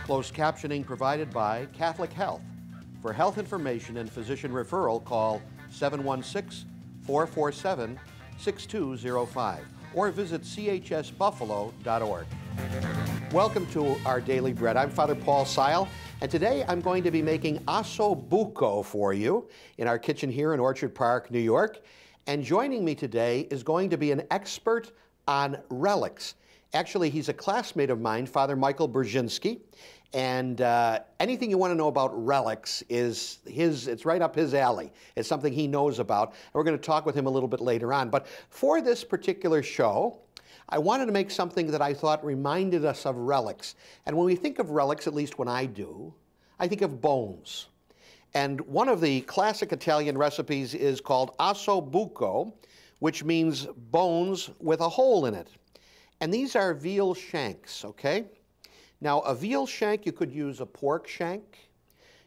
Closed captioning provided by Catholic Health. For health information and physician referral, call 716-447-6205 or visit chsbuffalo.org. Welcome to our Daily Bread. I'm Father Paul Seil, and today I'm going to be making Osso Bucco for you in our kitchen here in Orchard Park, New York. And joining me today is going to be an expert on relics. Actually, he's a classmate of mine, Father Michael Burzynski, and anything you want to know about relics it's right up his alley. It's something he knows about, and we're going to talk with him a little bit later on. But for this particular show, I wanted to make something that I thought reminded us of relics. And when we think of relics, at least when I do, I think of bones. And one of the classic Italian recipes is called Osso Bucco, which means bones with a hole in it. And these are veal shanks, okay? Now, a veal shank, you could use a pork shank.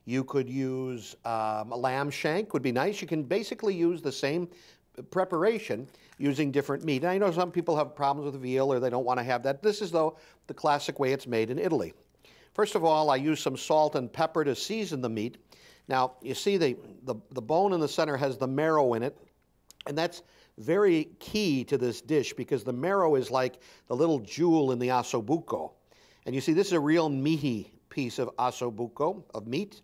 You could use a lamb shank, would be nice. You can basically use the same preparation using different meat. And I know some people have problems with veal or they don't want to have that. This is, though, the classic way it's made in Italy. First of all, I use some salt and pepper to season the meat. Now, you see the bone in the center has the marrow in it, and that's very key to this dish because the marrow is like the little jewel in the Osso Bucco. And you see, this is a real meaty piece of Osso Bucco, of meat,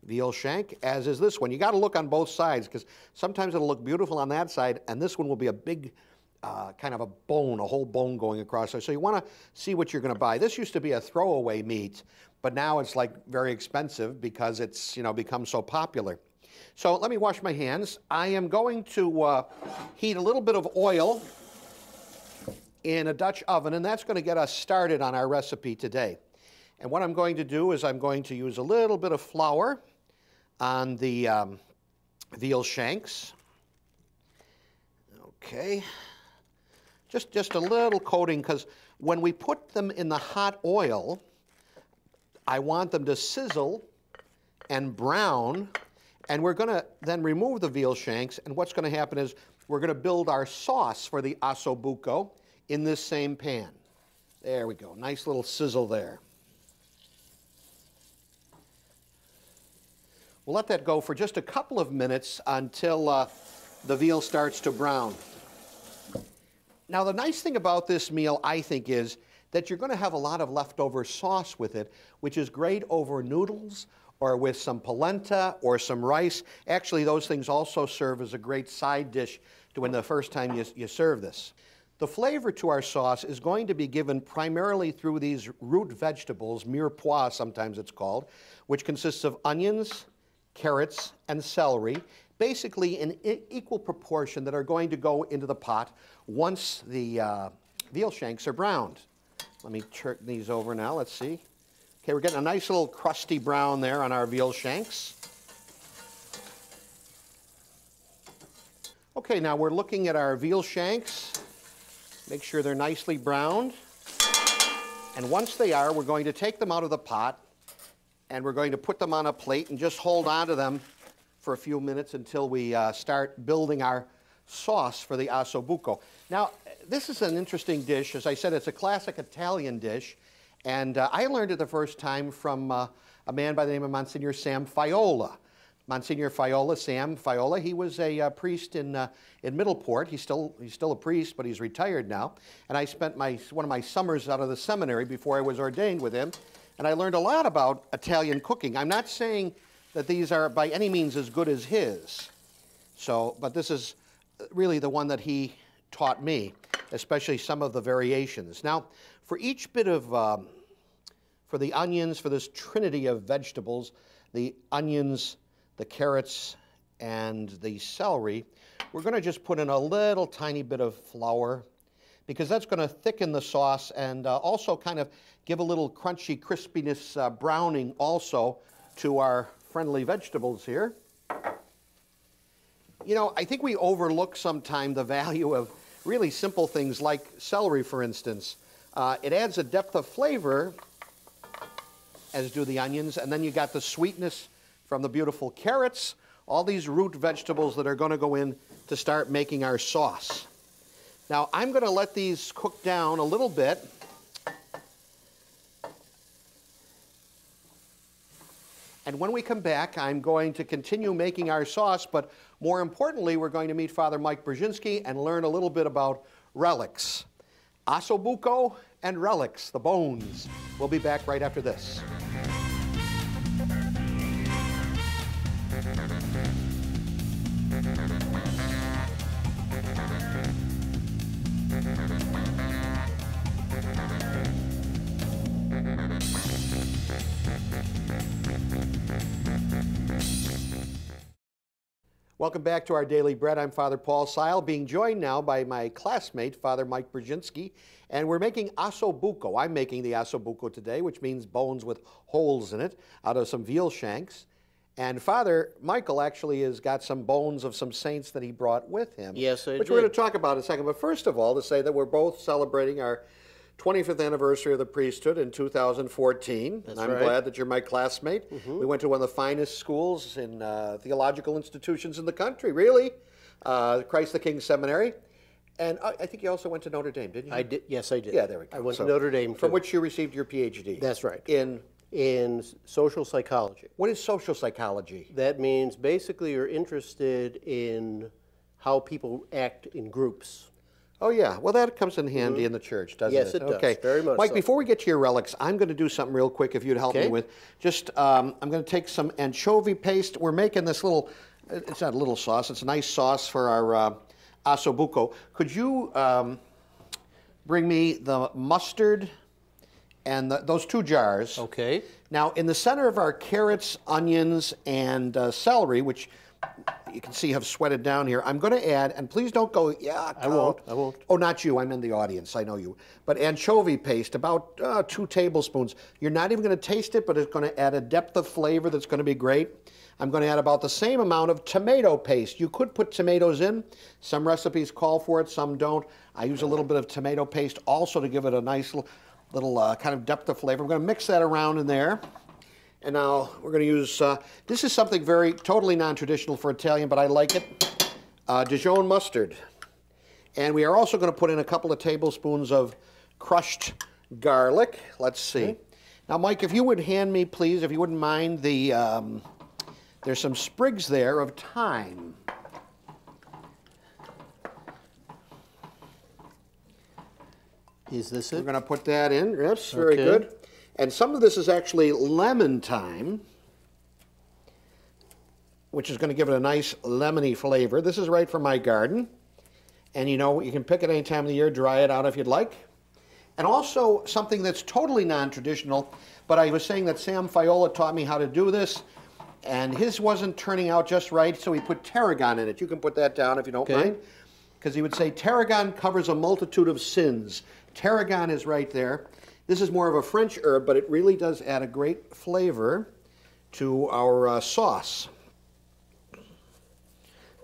veal shank, as is this one. You got to look on both sides because sometimes it'll look beautiful on that side, and this one will be a big kind of a bone, a whole bone going across there. So you want to see what you're going to buy. This used to be a throwaway meat, but now it's like very expensive because it's, you know, become so popular. So let me wash my hands. I am going to heat a little bit of oil in a Dutch oven, and that's going to get us started on our recipe today. And what I'm going to do is I'm going to use a little bit of flour on the veal shanks. Okay. Just a little coating, because when we put them in the hot oil, I want them to sizzle and brown, and we're going to then remove the veal shanks, and what's going to happen is we're going to build our sauce for the Osso Bucco in this same pan. There we go, nice little sizzle there. We'll let that go for just a couple of minutes until the veal starts to brown. Now, the nice thing about this meal, I think, is that you're going to have a lot of leftover sauce with it, which is great over noodles or with some polenta or some rice. Actually, those things also serve as a great side dish to when the first time you serve this. The flavor to our sauce is going to be given primarily through these root vegetables, mirepoix sometimes it's called, which consists of onions, carrots, and celery, basically in equal proportion that are going to go into the pot once the veal shanks are browned. Let me turn these over now, let's see. Okay, we're getting a nice little crusty brown there on our veal shanks. Okay, now we're looking at our veal shanks. Make sure they're nicely browned. And once they are, we're going to take them out of the pot and we're going to put them on a plate and just hold on to them for a few minutes until we start building our sauce for the Osso Bucco. Now, this is an interesting dish. As I said, it's a classic Italian dish. And I learned it the first time from a man by the name of Monsignor Sam Faiola. Monsignor Faiola, Sam Faiola, he was a priest in Middleport. He's still a priest, but he's retired now. And I spent one of my summers out of the seminary before I was ordained with him. And I learned a lot about Italian cooking. I'm not saying that these are by any means as good as his. But this is really the one that he taught me, especially some of the variations. Now, for each bit of, for the onions, for this trinity of vegetables, the onions, the carrots, and the celery, we're going to just put in a little tiny bit of flour because that's going to thicken the sauce and also kind of give a little crunchy crispiness browning also to our friendly vegetables here. You know, I think we overlook sometimes the value of really simple things like celery, for instance. It adds a depth of flavor, as do the onions, and then you got the sweetness from the beautiful carrots, all these root vegetables that are going to go in to start making our sauce. Now, I'm going to let these cook down a little bit. And when we come back, I'm going to continue making our sauce, but more importantly, we're going to meet Father Mike Burzynski and learn a little bit about relics. Osso Bucco and relics, the bones. We'll be back right after this. Welcome back to our Daily Bread. I'm Father Paul Seil, being joined now by my classmate, Father Mike Burzynski, and we're making Osso Bucco. I'm making the Osso Bucco today, which means bones with holes in it, out of some veal shanks. And Father Michael actually has got some bones of some saints that he brought with him. Yes, I did. Which we're going to talk about in a second. But first of all, to say that we're both celebrating our 25th anniversary of the priesthood in 2014. That's I'm right. glad that you're my classmate. We went to one of the finest schools in theological institutions in the country, really, Christ the King Seminary. And I think you also went to Notre Dame, didn't you? I did. Yes, I did. Yeah, there we go. I went to Notre Dame, from too. which you received your Ph.D. That's right. In social psychology. what is social psychology? That means basically you're interested in how people act in groups. Oh, yeah. Well, that comes in handy in the church, doesn't it? Yes, it does. Okay. Very much Mike, so. before we get to your relics, I'm going to do something real quick if you'd help me Okay. with. Just, I'm going to take some anchovy paste. We're making this little, it's not a little sauce, it's a nice sauce for our Osso Bucco. Could you bring me the mustard and those 2 jars? Okay. Now, in the center of our carrots, onions, and celery, which you can see have sweated down here, I'm going to add, and please don't go, yeah, I won't. Oh, not you, I'm in the audience, I know you. But anchovy paste, about 2 tablespoons. You're not even going to taste it, but it's going to add a depth of flavor that's going to be great. I'm going to add about the same amount of tomato paste. You could put tomatoes in. Some recipes call for it, some don't. I use a little bit of tomato paste also to give it a nice little kind of depth of flavor. I'm going to mix that around in there. And now we're going to use, this is something totally non-traditional for Italian, but I like it, Dijon mustard. And we are also going to put in a couple of tablespoons of crushed garlic. Let's see. Okay. Now, Mike, if you would hand me, please, if you wouldn't mind, there's some sprigs there of thyme. Is this We're it? going to put that in. Yes, very Okay. good. And some of this is actually lemon thyme, which is going to give it a nice lemony flavor. This is right from my garden. And you know, you can pick it any time of the year, dry it out if you'd like. And also something that's totally non-traditional, but I was saying that Sam Fiola taught me how to do this, and his wasn't turning out just right, so he put tarragon in it. You can put that down if you don't Okay. mind. Because he would say tarragon covers a multitude of sins. Tarragon is right there. This is more of a French herb, but it really does add a great flavor to our sauce.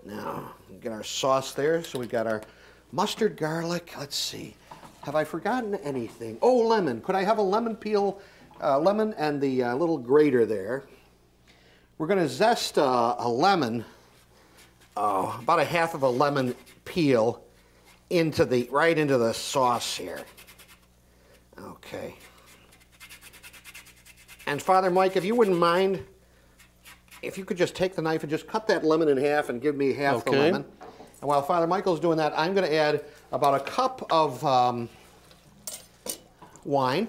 Now, get our sauce there. So we've got our mustard, garlic. Let's see. Have I forgotten anything? Oh, lemon. Could I have a lemon peel, lemon and the little grater there? We're going to zest a lemon, about a half of a lemon peel, right into the sauce here. Okay. And Father Mike, if you wouldn't mind, if you could just take the knife and just cut that lemon in half and give me half the Okay. lemon. And while Father Michael's doing that, I'm going to add about a cup of wine.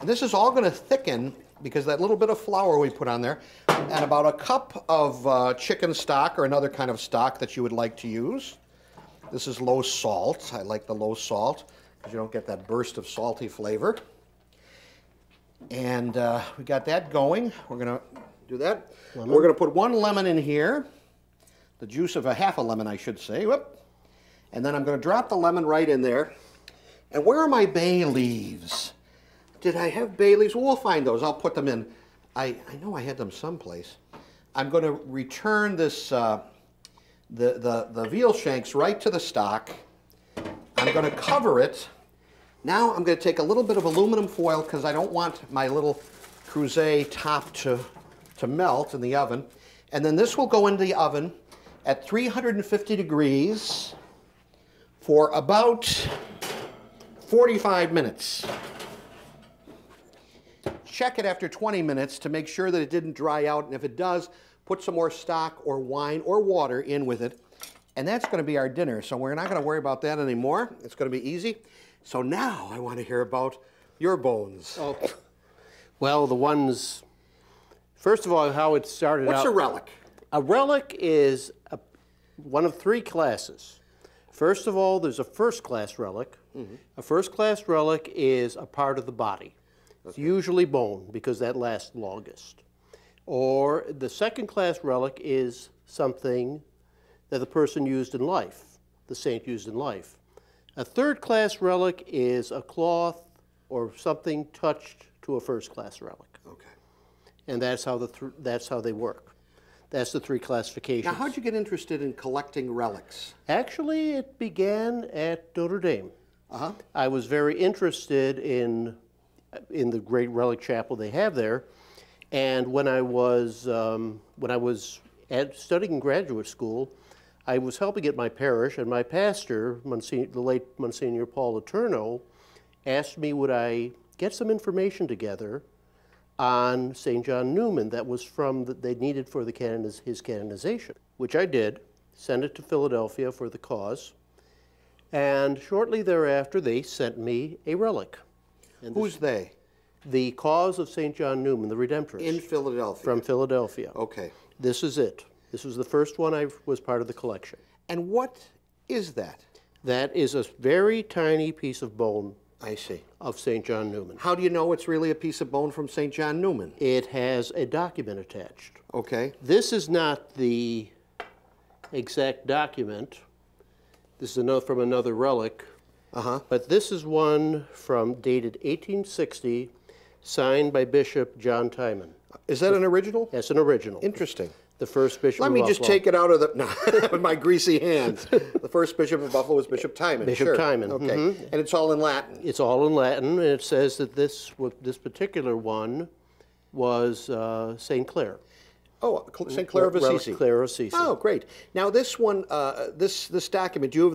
And this is all going to thicken because that little bit of flour we put on there, and about a cup of chicken stock or another kind of stock that you would like to use. This is low salt. I like the low salt because you don't get that burst of salty flavor. And we got that going. We're going to do that. We're going to put 1 lemon in here, the juice of a half a lemon, I should say. Whoop. And then I'm going to drop the lemon right in there. And where are my bay leaves? Did I have bay leaves? Well, we'll find those. I'll put them in. I know I had them someplace. I'm going to return this the veal shanks right to the stock. I'm going to cover it. Now I'm going to take a little bit of aluminum foil because I don't want my little creuset top to melt in the oven. And then this will go into the oven at 350 degrees for about 45 minutes. check it after 20 minutes to make sure that it didn't dry out, and if it does, put some more stock or wine or water in with it. And that's going to be our dinner, so we're not going to worry about that anymore. It's going to be easy. So now I want to hear about your bones. Oh, well, the ones, first of all, how it started out. What's a relic? A relic is one of three classes. First of all, there's a first-class relic. Mm-hmm. A first-class relic is a part of the body. Okay. It's usually bone, because that lasts longest. Or the second-class relic is something that the person used in life, the saint used in life. A third-class relic is a cloth or something touched to a first-class relic. Okay. And that's how that's how they work. That's the three classifications. Now, how'd you get interested in collecting relics? Actually, it began at Notre Dame. Uh-huh. I was very interested in the great relic chapel they have there, and when I was studying in graduate school, I was helping at my parish, and my pastor, the late Monsignor Paul Letourneau, asked me would I get some information together on St. John Neumann that was they needed for his canonization, which I did, sent it to Philadelphia for the cause, and shortly thereafter they sent me a relic. And who's they? The cause of St. John Neumann, the Redemptorist. In Philadelphia? From Philadelphia. Okay. This is it. This was the first one I was part of the collection. And what is that? That is a very tiny piece of bone. I see. Of St. John Neumann. How do you know it's really a piece of bone from St. John Neumann? It has a document attached. Okay. This is not the exact document. This is from another relic. Uh-huh. But this is one dated 1860, signed by Bishop John Timon. Is that an original? That's an original. Interesting. The first bishop Let me just take it out of with my greasy hands. The first bishop of Buffalo was Bishop Timon. Bishop Timon. Okay. Mm-hmm. And it's all in Latin. It's all in Latin, and it says that this particular one was St. Clare. Oh, St. Clare of Assisi. Clare of Assisi. Oh, great. Now this one, this document, do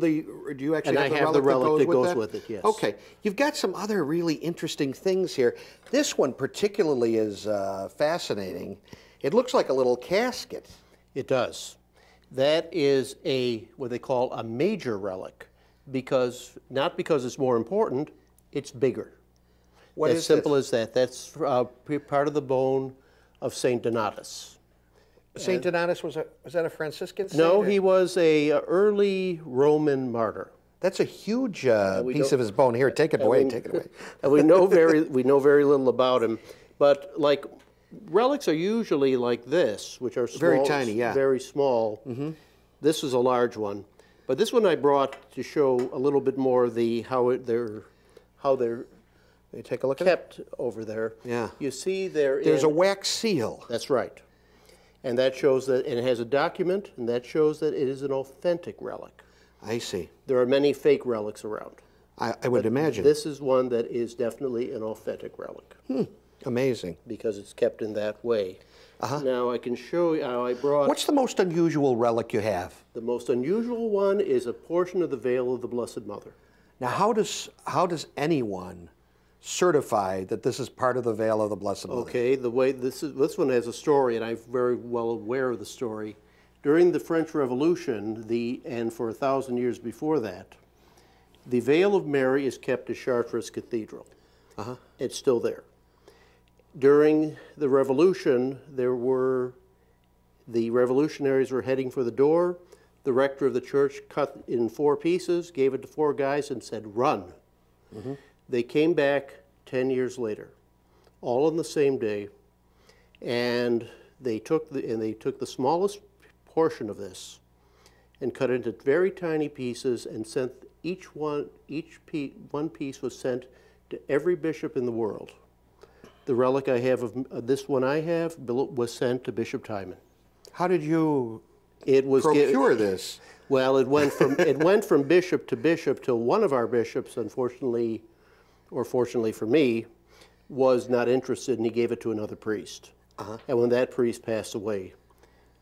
you actually have the relic that goes with it? Yes. Okay. You've got some other really interesting things here. This one particularly is fascinating. It looks like a little casket. It does. That is what they call a major relic, not because it's more important, it's bigger. What is as simple as that. That's part of the bone of Saint Donatus. Saint Donatus was that a Franciscan saint? No, he was a early Roman martyr. That's a huge piece of his bone. Here, take it away. Take it away. And we know very little about him, but like. Relics are usually like this, which are small, very tiny, yeah, very small. Mm-hmm. This is a large one, but this one I brought to show a little bit more how they're take a look kept at it? Over there. Yeah, you see there's a wax seal. That's right, and that shows that, and it has a document, and that shows that it is an authentic relic. I see. There are many fake relics around. I would imagine. This is one that is definitely an authentic relic. Amazing. Because it's kept in that way. Uh-huh. Now I can show you how I brought... What's the most unusual relic you have? The most unusual one is a portion of the veil of the Blessed Mother. Now how does anyone certify that this is part of the veil of the Blessed Mother? Okay, this one has a story, and I'm very well aware of the story. During the French Revolution, and for 1,000 years before that, the veil of Mary is kept at Chartres Cathedral. Uh-huh. It's still there. During the Revolution, the revolutionaries were heading for the door. The rector of the church cut it in 4 pieces, gave it to 4 guys, and said, "Run." Mm-hmm. They came back 10 years later, all on the same day, and they took the smallest portion of this and cut it into very tiny pieces and sent one piece was sent to every bishop in the world. The relic I have of this one was sent to Bishop Timon. How did you procure this? Well, it went from bishop to bishop till one of our bishops, unfortunately, or fortunately for me, was not interested, and he gave it to another priest. Uh-huh. And when that priest passed away,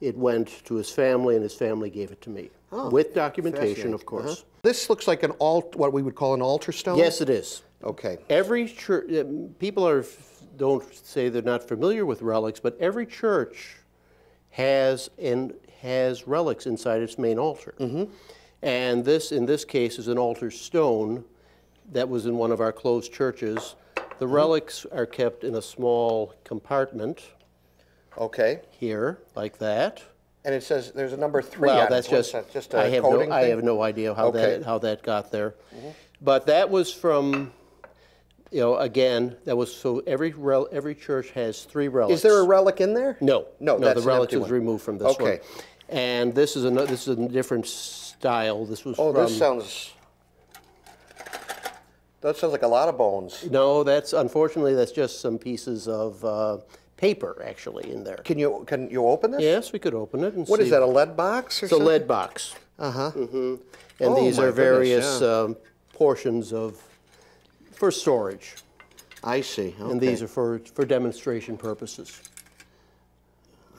it went to his family, and his family gave it to me, with documentation, of course. Uh-huh. This looks like what we would call an altar stone? Yes, it is. Okay. Every church, people are don't say they're not familiar with relics, but every church has relics inside its main altar. And this, in this case, is an altar stone that was in one of our closed churches. The relics are kept in a small compartment. Okay. Here, like that. And it says there's a number 3 Well, on that's it. What's that? Just a I have coding no, I thing? have no idea how Okay. how that got there. But that was from, you know, again, that was so every church has 3 relics. Is there a relic in there? No, No, no. that's The an relics empty was one. removed from this one. Okay. And this is a different style. This was Oh, from. this sounds... That sounds like a lot of bones. No, unfortunately that's just some pieces of paper actually in there. Can you open this? Yes, we could open it and What see. is that, a lead box or It's a something? lead box. Uh-huh. And Oh, these my are various goodness, portions for storage. I see. Okay. And these are for demonstration purposes.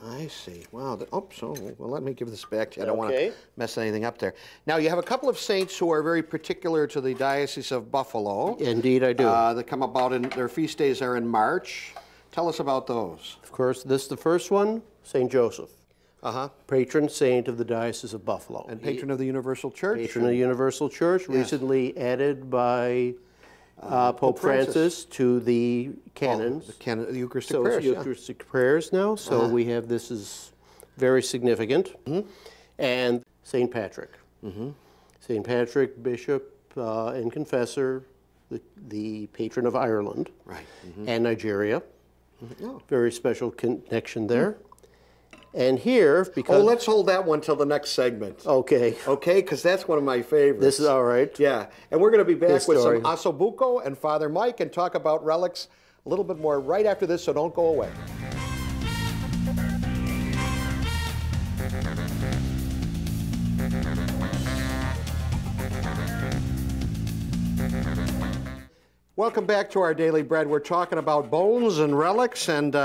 I see. Wow. Well, let me give this back to you. I don't want to Okay. mess anything up there. Now, you have a couple of saints who are very particular to the Diocese of Buffalo. Indeed, I do. That come about in, their feast days are in March. Tell us about those. Of course, this is the first one, St. Joseph, Uh-huh. patron saint of the Diocese of Buffalo. And patron of the Universal Church? Patron of the Universal Church, recently added by Pope Francis to the canons. The Eucharistic So prayers, it's yeah. Eucharistic prayers now. So we have, this is very significant. And St. Patrick. St. Patrick, bishop and confessor, the patron of Ireland Right. and Nigeria. Oh. Very special connection there. And here, Oh, because... let's hold that one till the next segment. Okay. Okay, because that's one of my favorites. This is all right. Yeah, and we're going to be back This with story. some Osso Bucco and Father Mike and talk about relics a little bit more right after this, so don't go away. Welcome back to our Daily Bread. We're talking about bones and relics, and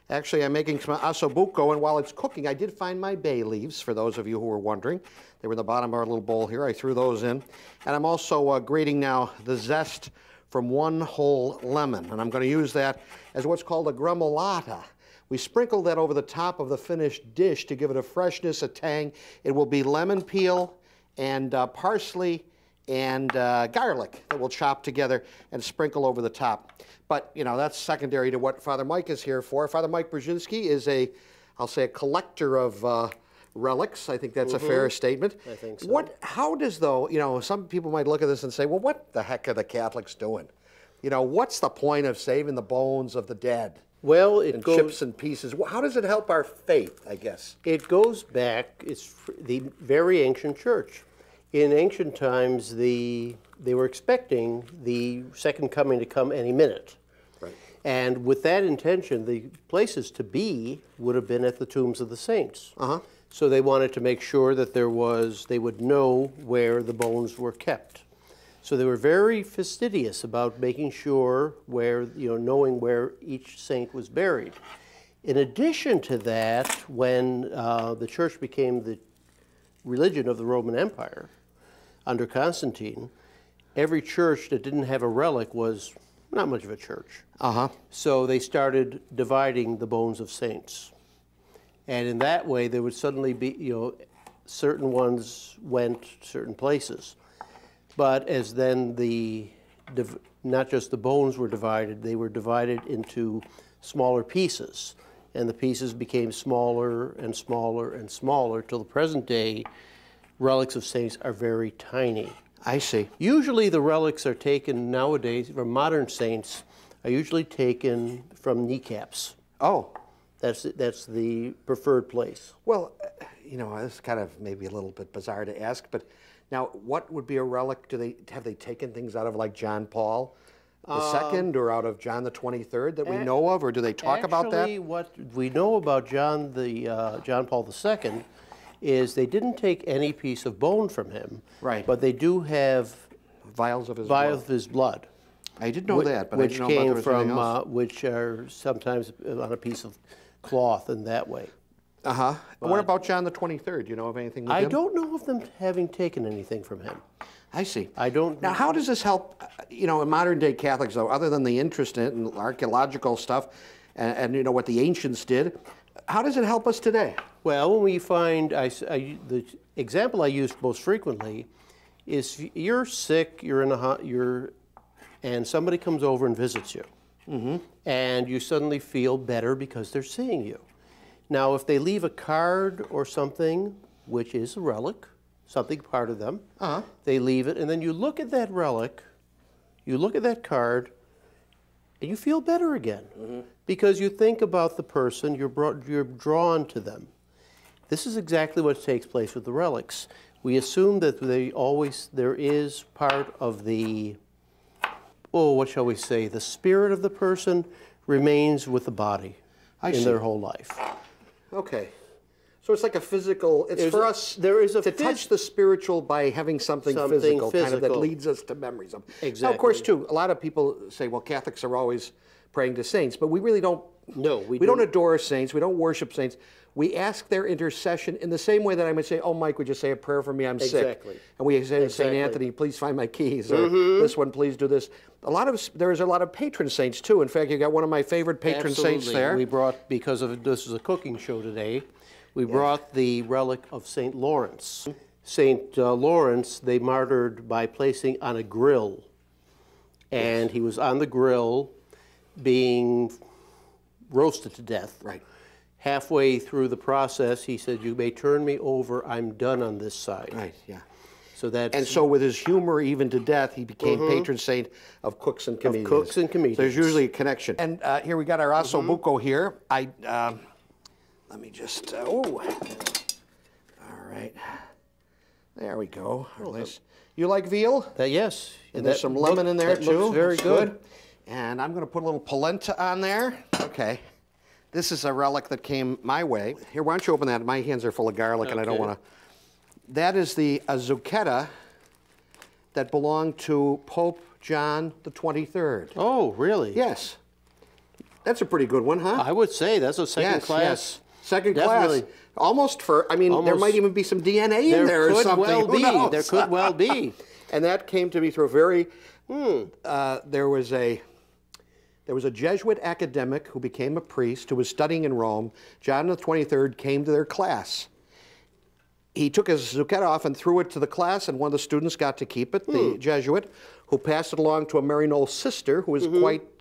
actually I'm making some Osso Bucco, and while it's cooking, I did find my bay leaves, for those of you who were wondering. They were in the bottom of our little bowl here. I threw those in. And I'm also grating now the zest from one whole lemon, and I'm going to use that as what's called a gremolata. We sprinkle that over the top of the finished dish to give it a freshness, a tang. It will be lemon peel and parsley and garlic that we'll chop together and sprinkle over the top. But, you know, that's secondary to what Father Mike is here for. Father Mike Burzynski is I'll say a collector of relics. I think that's a fair statement. I think so. How does, though, you know, some people might look at this and say, well, what the heck are the Catholics doing? You know, what's the point of saving the bones of the dead? Well, it And goes... chips and pieces. How does it help our faith, I guess? It goes back, it's the very ancient church. In ancient times, they were expecting the second coming to come any minute. Right. And with that intention, the places to be would have been at the tombs of the saints. Uh-huh. So they wanted to make sure that they would know where the bones were kept. So they were very fastidious about making sure knowing where each saint was buried. In addition to that, when the church became the religion of the Roman Empire under Constantine, every church that didn't have a relic was not much of a church. Uh-huh. So they started dividing the bones of saints. And in that way, there would suddenly be, certain ones went certain places. But as then not just the bones were divided, they were divided into smaller pieces. And the pieces became smaller and smaller and smaller till the present day, relics of saints are very tiny. I see. Usually the relics are taken nowadays, from modern saints, are usually taken from kneecaps. Oh. That's the preferred place. Well, this is kind of maybe a little bit bizarre to ask, but now what would be a relic? Have they taken things out of like John Paul II or out of John the 23rd that we know of, or do they talk about that? Actually, what we know about John Paul II is they didn't take any piece of bone from him. Right. But they do have Vials of his vials blood. of his blood. I did know that, but I which didn't know about came there was anything from else. which are sometimes on a piece of cloth in that way. Uh-huh. And what about John the 23rd? Do you know of anything with I him? don't know of them having taken anything from him. I see. I don't. Now, how does this help, you know, in modern day Catholics, though, other than the interest in it and archaeological stuff and you know, what the ancients did, how does it help us today? Well, when we find, the example I use most frequently is you're sick, you're in and somebody comes over and visits you. And you suddenly feel better because they're seeing you. Now, if they leave a card or something, which is a relic, something part of them, they leave it, and then you look at that relic, you look at that card, and you feel better again. Because you think about the person, you're drawn to them. This is exactly what takes place with the relics. We assume that there is part of the, what shall we say, the spirit of the person remains with the body in their whole life. Okay. So it's like a physical, it's for us to touch the spiritual by having something physical, kind of that leads us to memories of. Exactly. Now, of course, too, a lot of people say, well, Catholics are always praying to saints, but we really don't. No, we don't adore saints. We don't worship saints. We ask their intercession in the same way that I might say, oh, Mike, would you say a prayer for me? I'm sick. And we say to St. Anthony, please find my keys, or this one, please do this. There's a lot of patron saints, too. In fact, you got one of my favorite patron saints there. We brought, because of this is a cooking show today, we brought the relic of St. Lawrence. St. Lawrence, they martyred by placing on a grill. And he was on the grill being roasted to death. Right. Halfway through the process, he said, you may turn me over, I'm done on this side. Right, yeah. So that's, and so with his humor even to death, he became patron saint of cooks and comedians. Of cooks and comedians. So there's usually a connection. And here we got our Osso Bucco here. Let me just, all right. There we go. You like veal? Yes. And there's some lemon in there, too. Looks very good. And I'm going to put a little polenta on there. Okay. This is a relic that came my way. Here, why don't you open that? My hands are full of garlic, and I don't want to. That is a zucchetta that belonged to Pope John the 23rd. Oh, really? Yes. That's a pretty good one, huh? I would say that's a second class. Yes. Second class. Almost for, I mean, there might even be some DNA in there or something. There could well be. And that came to me through a very, there was a Jesuit academic who became a priest who was studying in Rome. John the 23rd came to their class. He took his zucchetta off and threw it to the class, and one of the students got to keep it, the Jesuit, who passed it along to a Maryknoll sister who was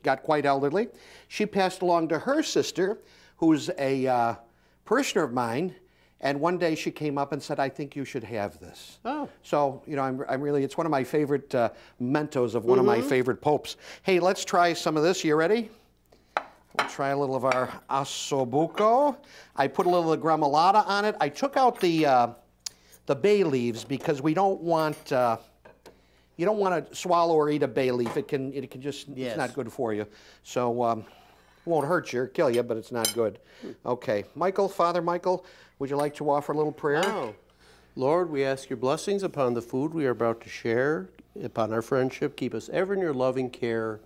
got quite elderly. She passed along to her sister, who's a parishioner of mine, and one day she came up and said, I think you should have this. Oh. So, you know, I'm really, it's one of my favorite mementos of one of my favorite popes. Hey, let's try some of this. You ready? We'll try a little of our Osso Bucco. I put a little of the gremolata on it. I took out the bay leaves because we don't want, you don't want to swallow or eat a bay leaf. It can just, it's not good for you. So, it won't hurt you or kill you, but it's not good. Okay, Michael, Father Michael, would you like to offer a little prayer? Oh. Lord, we ask your blessings upon the food we are about to share, upon our friendship. Keep us ever in your loving care.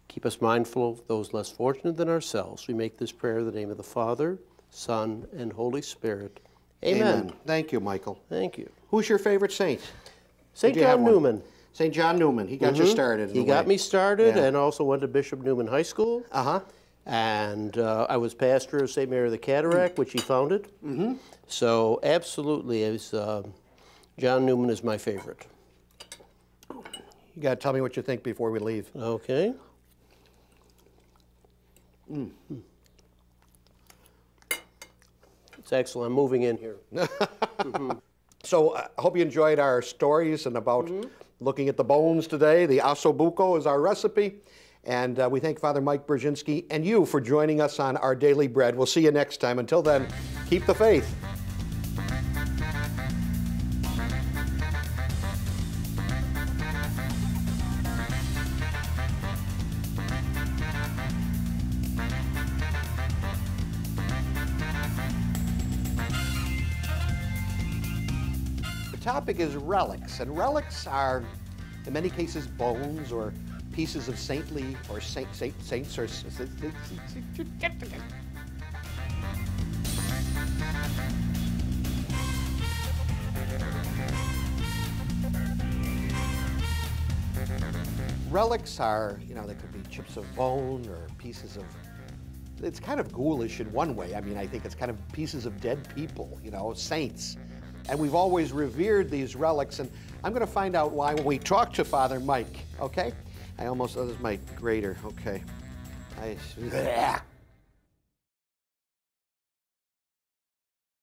Keep us mindful of those less fortunate than ourselves. We make this prayer in the name of the Father, Son, and Holy Spirit. Amen. Thank you, Michael. Thank you. Who's your favorite saint? St. John Newman. St. John Newman. He got you started. He got me started and also went to Bishop Newman High School. And I was pastor of St. Mary of the Cataract, which he founded. So absolutely, John Newman is my favorite. You got to tell me what you think before we leave. Okay. It's excellent. I'm moving in here. So I hope you enjoyed our stories and about looking at the bones today. The Osso Bucco is our recipe. And we thank Father Mike Burzynski and you for joining us on Our Daily Bread. We'll see you next time. Until then, keep the faith. The topic is relics, and relics are, in many cases, bones or pieces of saintly or saints or Relics are, you know, they could be chips of bone or pieces of, it's kind of ghoulish in one way. I mean, I think it's kind of pieces of dead people, you know, saints. And we've always revered these relics, and I'm going to find out why when we talk to Father Mike, okay? I almost, oh, this is my grater, okay.